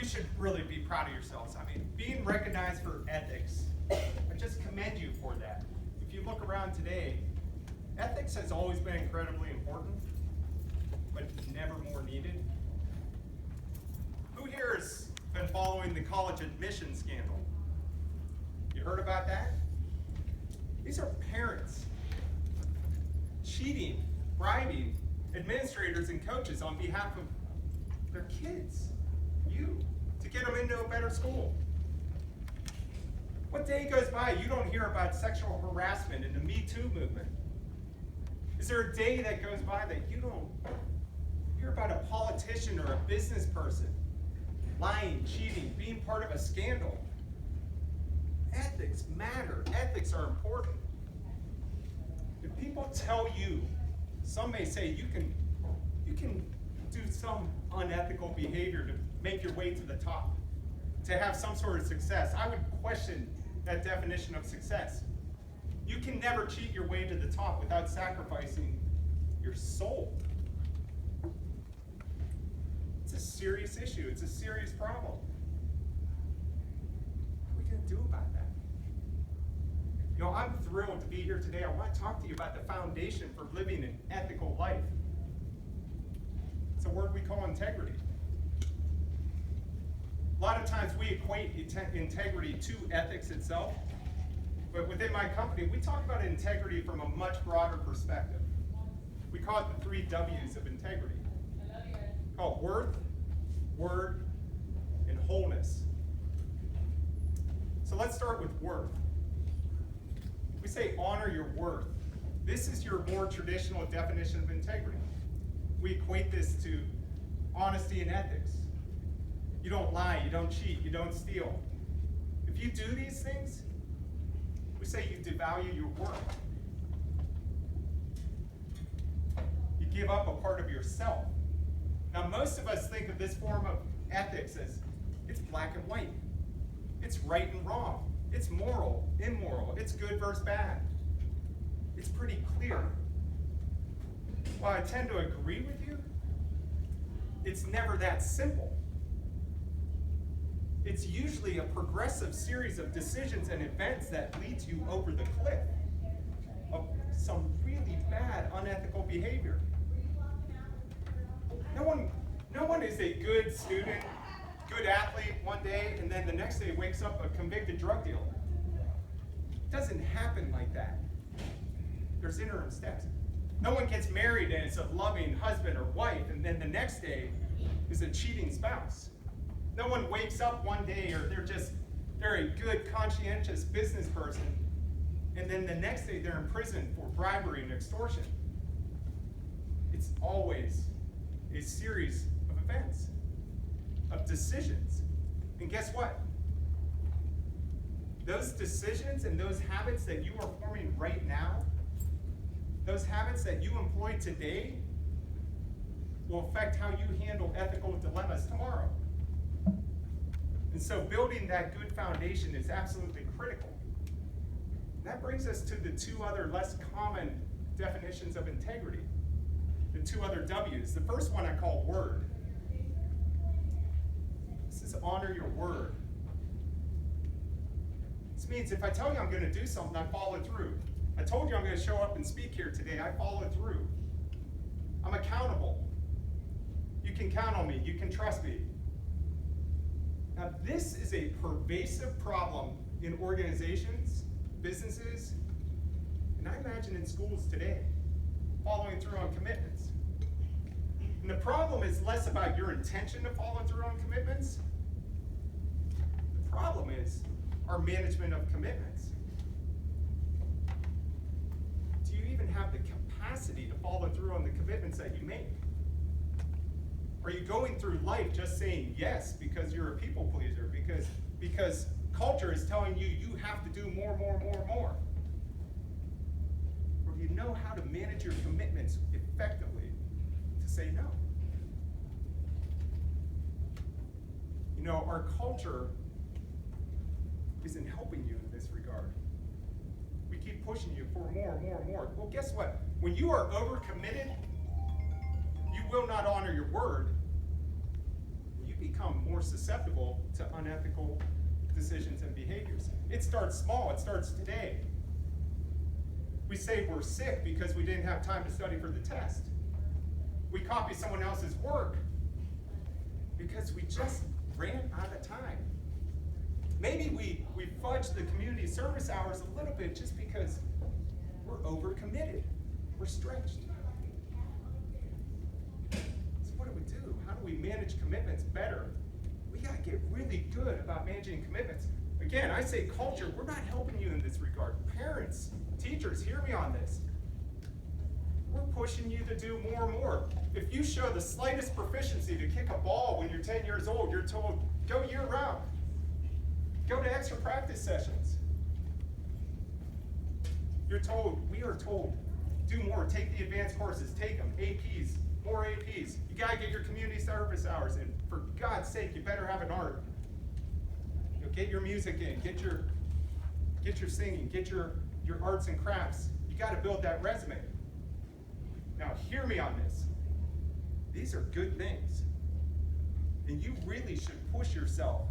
should really be proud of yourselves. I mean, being recognized for ethics, I just commend you for that. If you look around today, ethics has always been incredibly important, but never more needed. Who here has been following the college admission scandal? You heard about that? These are parents cheating, bribing administrators and coaches on behalf of their kids, you, to get them into a better school. What day goes by you don't hear about sexual harassment in the Me Too movement? Is there a day that goes by that you don't hear about a politician or a business person lying, cheating, being part of a scandal? Ethics matter. Ethics are important. If people tell you, some may say you can do some unethical behavior to make your way to the top, to have some sort of success, I would question that definition of success. You can never cheat your way to the top without sacrificing your soul. It's a serious issue. It's a serious problem. What are we going to do about that? You know, I'm thrilled to be here today. I want to talk to you about the foundation for living an ethical life. It's a word we call integrity. A lot of times we equate integrity to ethics itself, but within my company, we talk about integrity from a much broader perspective. We call it the 3 W's of integrity. Called worth, word, and wholeness. So let's start with worth. We say honor your worth. This is your more traditional definition of integrity. We equate this to honesty and ethics. You don't lie, you don't cheat, you don't steal. If you do these things, we say you devalue your worth. You give up a part of yourself. Now, most of us think of this form of ethics as it's black and white. It's right and wrong. It's moral, immoral. It's good versus bad. It's pretty clear. While I tend to agree with you, it's never that simple. It's usually a progressive series of decisions and events that leads you over the cliff of some really bad, unethical behavior. No one is a good student, good athlete one day, and then the next day wakes up a convicted drug dealer. It doesn't happen like that. There's interim steps. No one gets married and is a loving husband or wife, and then the next day is a cheating spouse. No one wakes up one day or they're a good, conscientious business person, and then the next day they're in prison for bribery and extortion. It's always a series of events, of decisions. And guess what? Those decisions and those habits that you are forming right now, those habits that you employ today, will affect how you handle ethical dilemmas tomorrow. And so building that good foundation is absolutely critical. That brings us to the 2 other less common definitions of integrity, the 2 other W's. The first one I call word. This is honor your word. This means if I tell you I'm going to do something, I follow through. I told you I'm going to show up and speak here today, I follow through. I'm accountable. You can count on me. You can trust me. Now, this is a pervasive problem in organizations, businesses, and I imagine in schools today, following through on commitments. And the problem is less about your intention to follow through on commitments. The problem is our management of commitments. Do you even have the capacity to follow through on the commitments that you make? Are you going through life just saying yes because you're a people pleaser, because culture is telling you you have to do more? Or do you know how to manage your commitments effectively to say no? You know, our culture isn't helping you in this regard. We keep pushing you for more. Well, guess what? When you are overcommitted, you will not honor your word. You become more susceptible to unethical decisions and behaviors. It starts small, it starts today. We say we're sick because we didn't have time to study for the test. We copy someone else's work because we just ran out of time. Maybe we fudge the community service hours a little bit just because we're overcommitted. We're stretched. So what do we do? How do we manage commitments better? We gotta get really good about managing commitments. Again, I say culture, we're not helping you in this regard. Parents, teachers, hear me on this. We're pushing you to do more and more. If you show the slightest proficiency to kick a ball when you're 10 years old, you're told, go year round. Go to extra practice sessions. We are told, do more, take the advanced courses, take them, APs, more APs. You gotta get your community service hours in. For God's sake, you better have an art. Get your music in, get your singing, get your arts and crafts. You gotta build that resume. Now hear me on this. These are good things. And you really should push yourself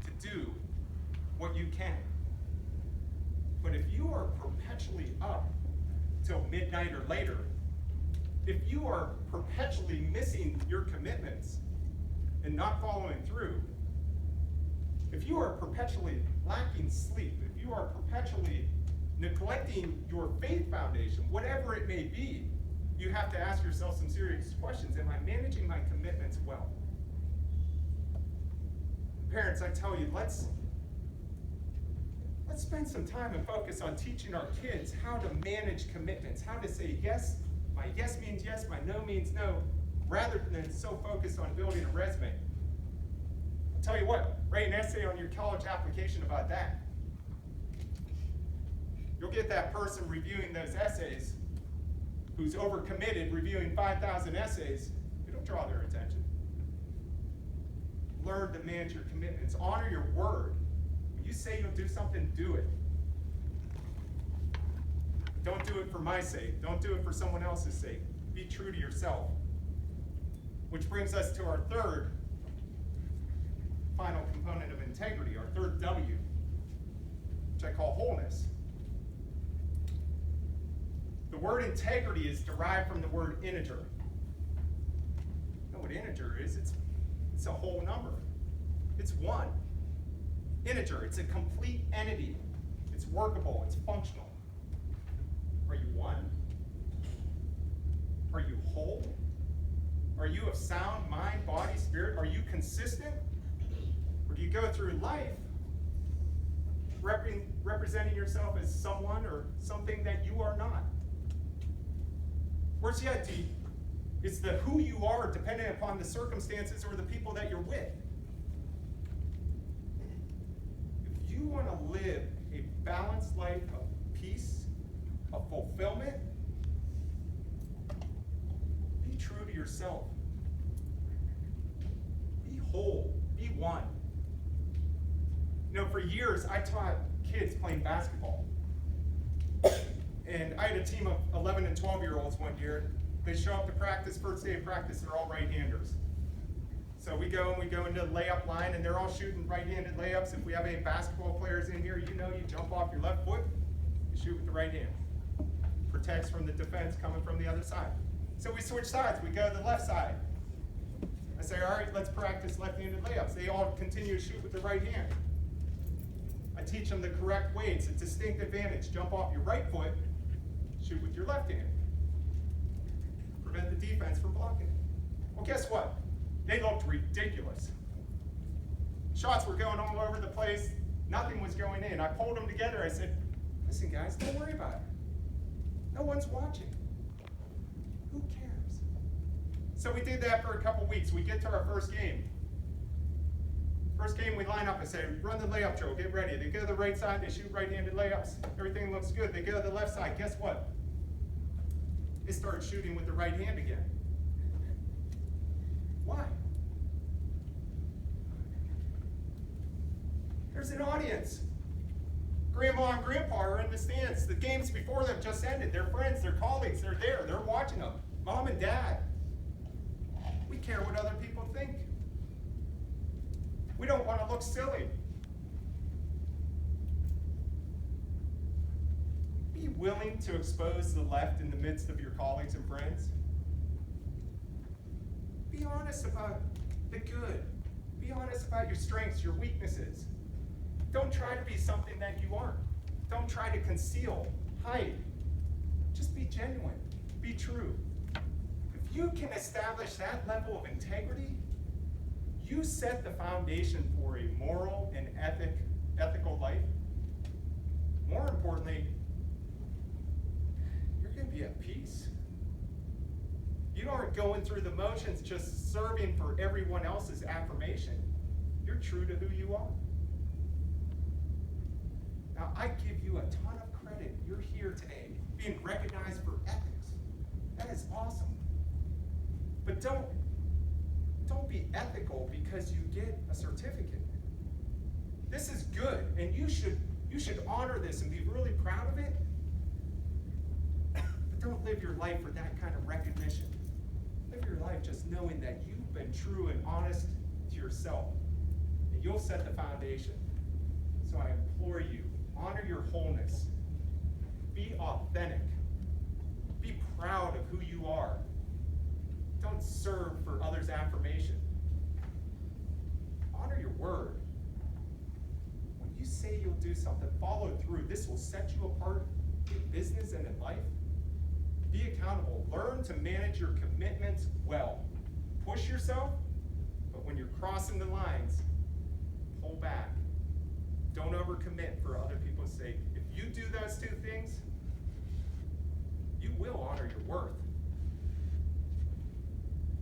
to do what you can. But if you are perpetually up till midnight or later, if you are perpetually missing your commitments and not following through, if you are perpetually lacking sleep, if you are perpetually neglecting your faith foundation, whatever it may be, you have to ask yourself some serious questions. Am I managing my commitments well? Parents, I tell you, let's spend some time and focus on teaching our kids how to manage commitments, how to say yes, my yes means yes, my no means no, rather than so focused on building a resume. I'll tell you what, write an essay on your college application about that. You'll get that person reviewing those essays who's overcommitted, reviewing 5,000 essays. It'll draw their attention. Learn to manage your commitments. Honor your word. When you say you'll do something, do it. Don't do it for my sake. Don't do it for someone else's sake. Be true to yourself. Which brings us to our third final component of integrity, our third W, which I call wholeness. The word integrity is derived from the word integer. You know what integer is? It's a whole number. It's one. Integer, it's a complete entity. It's workable, it's functional. Are you one? Are you whole? Are you of sound mind, body, spirit? Are you consistent? Or do you go through life representing yourself as someone or something that you are not? Worse yet, is the who you are dependent upon the circumstances or the people that you're with? If you want to live a balanced life of peace, of fulfillment, be true to yourself. Be whole. Be one. You know, for years, I taught kids playing basketball. And I had a team of 11 and 12-year-olds one year. They show up to practice, first day of practice, they're all right-handers. So we go into the layup line, and they're all shooting right-handed layups. If we have any basketball players in here, you know you jump off your left foot, you shoot with the right hand. Protects from the defense coming from the other side. So we switch sides, we go to the left side. I say, all right, let's practice left-handed layups. They all continue to shoot with the right hand. I teach them the correct way. It's a distinct advantage. Jump off your right foot, shoot with your left hand. Prevent the defense from blocking. Well, guess what? They looked ridiculous. Shots were going all over the place. Nothing was going in. I pulled them together. I said, listen, guys, don't worry about it. No one's watching. Who cares? So we did that for a couple weeks. We get to our first game. First game, we line up and say, run the layup drill, get ready. They go to the right side, they shoot right-handed layups. Everything looks good. They go to the left side, guess what? They start shooting with the right hand again. Why? There's an audience. Grandma and grandpa are in the stands. The games before them just ended. Their friends, their colleagues, they're there. They're watching them. Mom and dad. We care what other people think. We don't want to look silly. Be willing to expose the left in the midst of your colleagues and friends. Be honest about the good. Be honest about your strengths, your weaknesses. Don't try to be something that you aren't. Don't try to conceal, hide. Just be genuine, be true. If you can establish that level of integrity, you set the foundation for a moral and ethical life. More importantly, you're going to be at peace. You aren't going through the motions just serving for everyone else's affirmation. You're true to who you are. Now, I give you a ton of credit. You're here today, being recognized for ethics. That is awesome. But don't be ethical because you get a certificate. This is good, and you should honor this and be really proud of it. But don't live your life for that kind of recognition. Live your life just knowing that you've been true and honest to yourself, and you'll set the foundation. So I implore you, honor your wholeness. Be authentic. Be proud of who you are. Don't serve for others' affirmation. Honor your word. When you say you'll do something, follow through. This will set you apart in business and in life. Be accountable. Learn to manage your commitments well. Push yourself, but when you're crossing the lines, pull back. Don't overcommit for other people's sake. If you do those two things, you will honor your worth.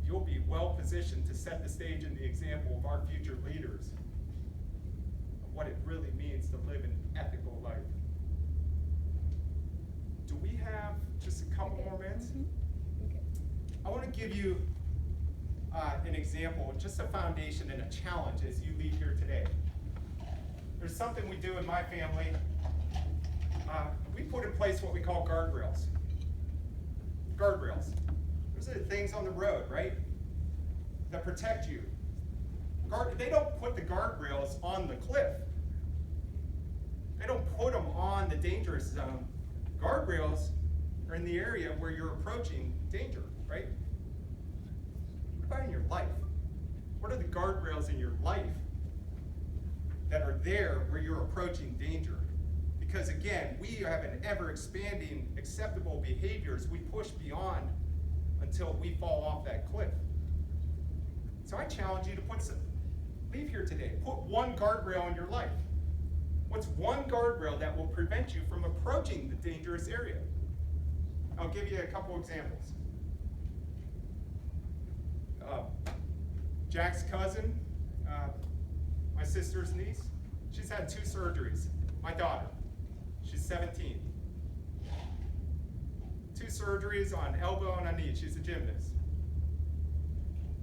You'll be well positioned to set the stage and the example of our future leaders of what it really means to live an ethical life. Do we have just a couple more minutes? Okay. I want to give you an example, just a foundation and a challenge as you leave here today. There's something we do in my family. We put in place what we call guardrails. Guardrails. Those are the things on the road, right, that protect you. They don't put the guardrails on the cliff. They don't put them on the dangerous zone. Guardrails are in the area where you're approaching danger, right? What about in your life? What are the guardrails in your life that are there where you're approaching danger? Because again, we have an ever-expanding acceptable behaviors we push beyond until we fall off that cliff. So I challenge you to leave here today, put one guardrail in your life. What's one guardrail that will prevent you from approaching the dangerous area? I'll give you a couple examples. Jack's cousin, my sister's niece, she's had 2 surgeries. My daughter, she's 17. 2 surgeries on elbow and on knee. She's a gymnast.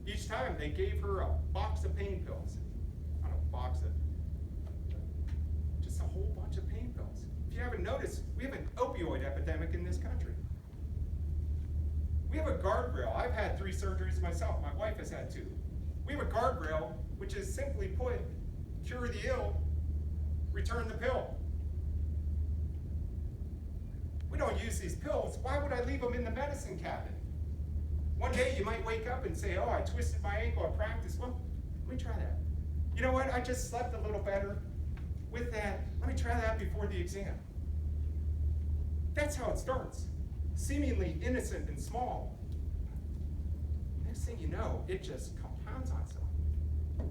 Each time they gave her a box of pain pills. Not a box of, just a whole bunch of pain pills. If you haven't noticed, we have an opioid epidemic in this country. We have a guardrail. I've had 3 surgeries myself. My wife has had 2. We have a guardrail, which is simply put, cure the ill, return the pill. We don't use these pills. Why would I leave them in the medicine cabinet? One day you might wake up and say, oh, I twisted my ankle at practice. Well, let me try that. You know what? I just slept a little better with that. Let me try that before the exam. That's how it starts. Seemingly innocent and small. Next thing you know, it just compounds on itself.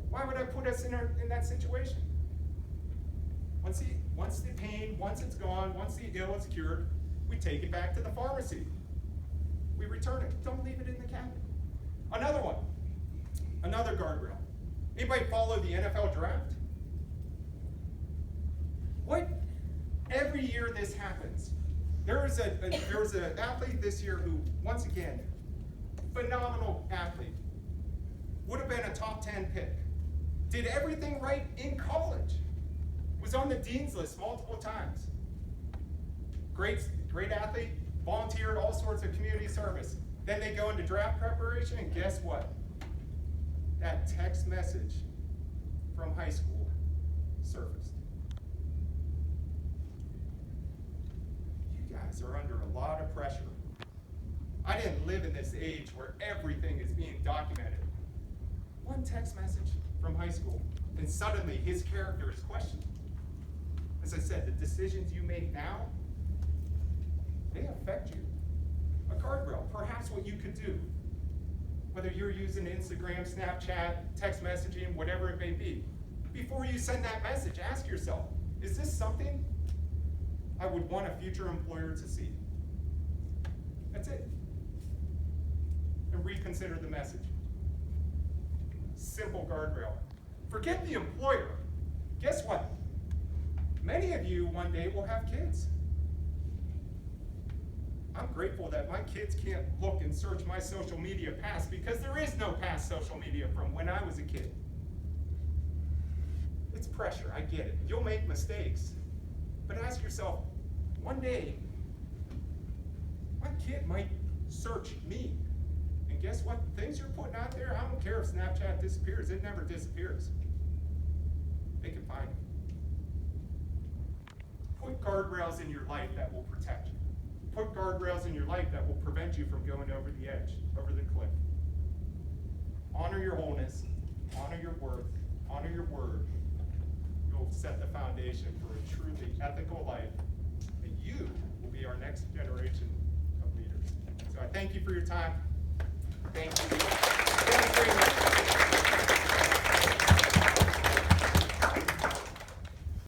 Why would I put us in that situation? Once the pain, once it's gone, once the ill is cured, we take it back to the pharmacy. We return it. Don't leave it in the cabinet. Another one. Another guardrail. Anybody follow the NFL draft? Every year this happens. There was an athlete this year who, once again, phenomenal athlete. Would have been a top 10 pick. Did everything right in college. Was on the dean's list multiple times. Great athlete, volunteered all sorts of community service. Then they go into draft preparation, and guess what? That text message from high school surfaced. You guys are under a lot of pressure. I didn't live in this age where everything is being documented. One text message from high school, and suddenly his character is questioned. As I said, the decisions you make now, they affect you. A guardrail, perhaps what you could do. Whether you're using Instagram, Snapchat, text messaging, whatever it may be. Before you send that message, ask yourself, is this something I would want a future employer to see? That's it. And reconsider the message. Simple guardrail. Forget the employer. Guess what? Many of you one day will have kids. I'm grateful that my kids can't look and search my social media past, because there is no past social media from when I was a kid. It's pressure, I get it. You'll make mistakes. But ask yourself, one day, my kid might search me. And guess what? The things you're putting out there, I don't care if Snapchat disappears, it never disappears. They can find it. Put guardrails in your life that will protect you. Put guardrails in your life that will prevent you from going over the edge, over the cliff. Honor your wholeness, honor your worth, honor your word. You'll set the foundation for a truly ethical life, and you will be our next generation of leaders. So I thank you for your time. Thank you.